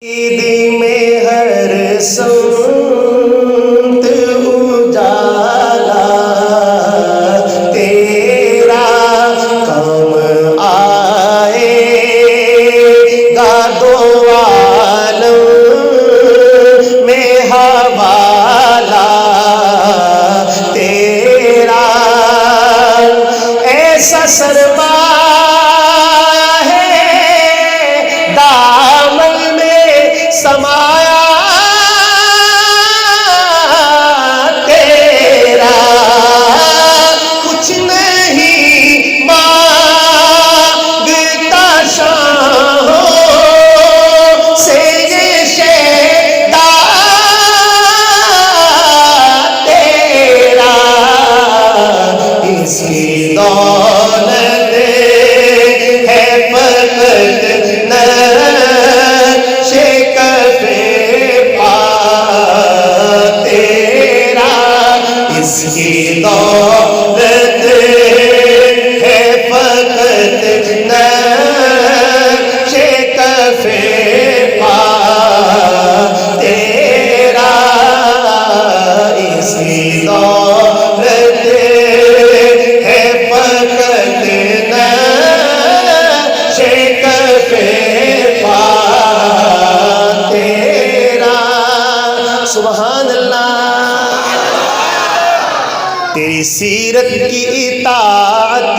عید میں ہر سمت اجالا تیرا کم آئے گا دو عالم میں حوالہ تیرا ایسا سرما سمایا تیرا کچھ نہیں مانگتا شاہوں سے یہ شیدا تیرا اس کی دولت ہے فقط اس کی دولت ہے فقط نقش کف پا تیرا اس کی دولت ہے فقط نقش کف پا تیرا سبحان اللہ۔ تیری سیرت کی اطاعت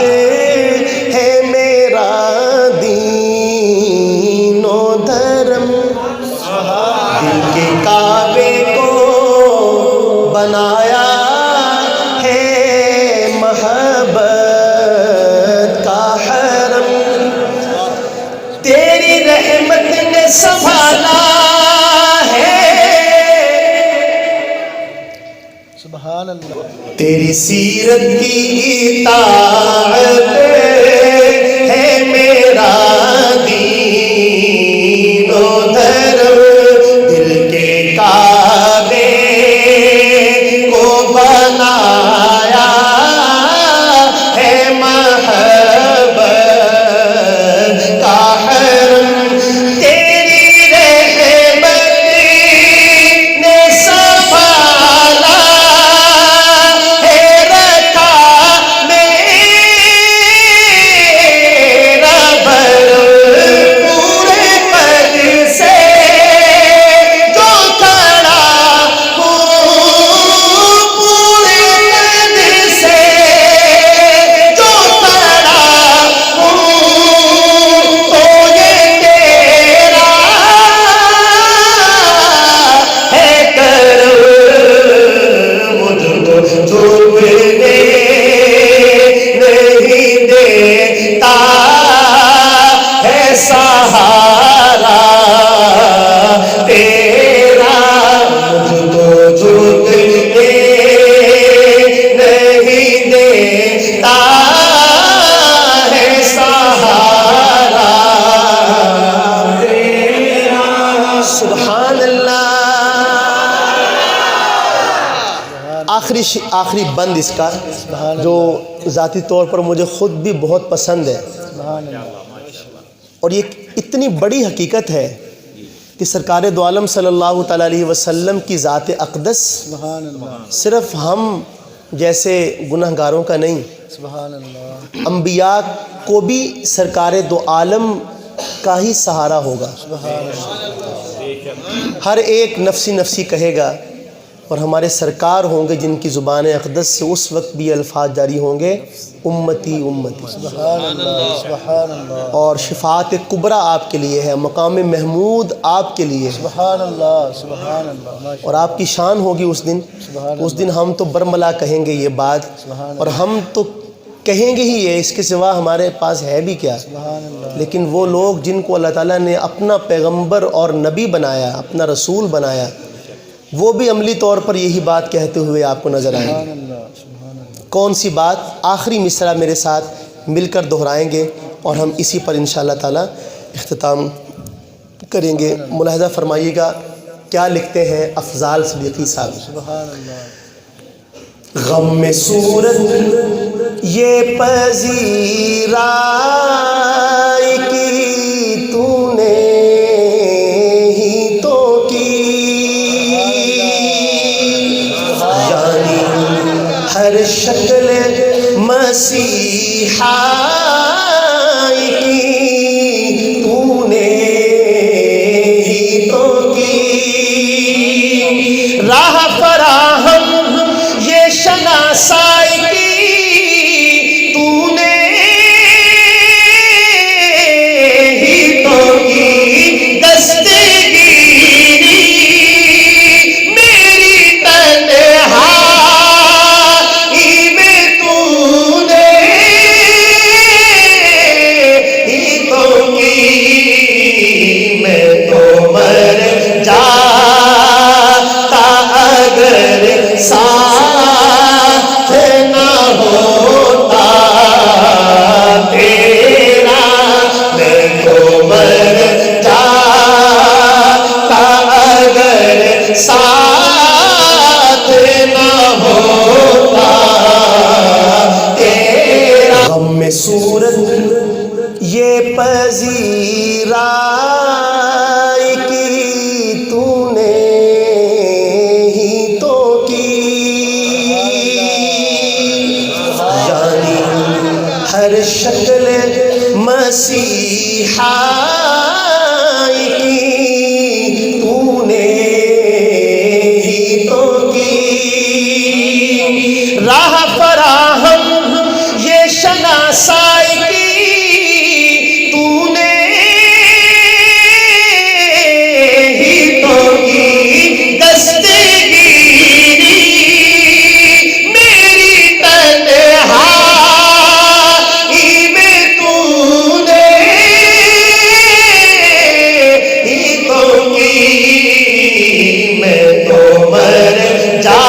ہے میرا دین و دھرم، دل کے کعبے کو بنایا ہے محبت کا حرم، تیری رحمت نے سنبھالا ہے سبحان اللہ۔ تیری سیرت کی اطاعت ہے میرا دین و دھرم، دل کے کعبے کو بنایا ہے محبت کا حرم، تیری رحمت نے سنبھالا سہارا تیرا، مجھ کو جھکنے نہیں دیتا ہے سہارا تیرا سبحان اللہ۔ آخری بند اس کا جو ذاتی طور پر مجھے خود بھی بہت پسند ہے، اور یہ اتنی بڑی حقیقت ہے کہ سرکار دو عالم صلی اللہ تعالیٰ علیہ وسلم کی ذات اقدس صرف ہم جیسے گناہ گاروں کا نہیں، انبیاء کو بھی سرکار دو عالم کا ہی سہارا ہوگا۔ ہر ایک نفسی نفسی کہے گا، اور ہمارے سرکار ہوں گے جن کی زبان اقدس سے اس وقت بھی الفاظ جاری ہوں گے امتی امتی سبحان اللہ، اور شفاعت کبریٰ آپ کے لیے ہے، مقام محمود آپ کے لیے سبحان اللہ سبحان اللہ، اور آپ کی شان ہوگی اس دن ہم تو برملا کہیں گے یہ بات، اور ہم تو کہیں گے ہی یہ، اس کے سوا ہمارے پاس ہے بھی کیا، لیکن وہ لوگ جن کو اللہ تعالیٰ نے اپنا پیغمبر اور نبی بنایا، اپنا رسول بنایا، وہ بھی عملی طور پر یہی بات کہتے ہوئے آپ کو نظر آئیں گے۔ کون سی بات؟ آخری مصرع میرے ساتھ مل کر دہرائیں گے اور ہم اسی پر انشاءاللہ تعالی اختتام کریں گے۔ ملاحظہ فرمائیے گا کیا لکھتے ہیں افضال صدیقی صاحب۔ غم میں صورت یہ پذیرائی کی تو نے ہی مسیحائی کی تو نے ہی تو کی، راہ فراہم یہ شناسائی کی تو نے ہی تو کی، دستگیری میری تنہائی میں تو نے ہی تو کی، میں تو مر جاتا اگر ساتھ نہ ہوتا تیرا، میں تو مر جاتا اگر ساتھ نہ ہوتا تیرا، غم میں صورت یہ پذیرائی کی تو نے ہی تو کی، یعنی ہر شکل مسیحائی کی تو نے ہی تو کی، راہ فراہم یہ شناسائی کی تو نے ہی تو کی، دستگیری میری تنہائی میں تو نے ہی تو کی، میں تو مر جا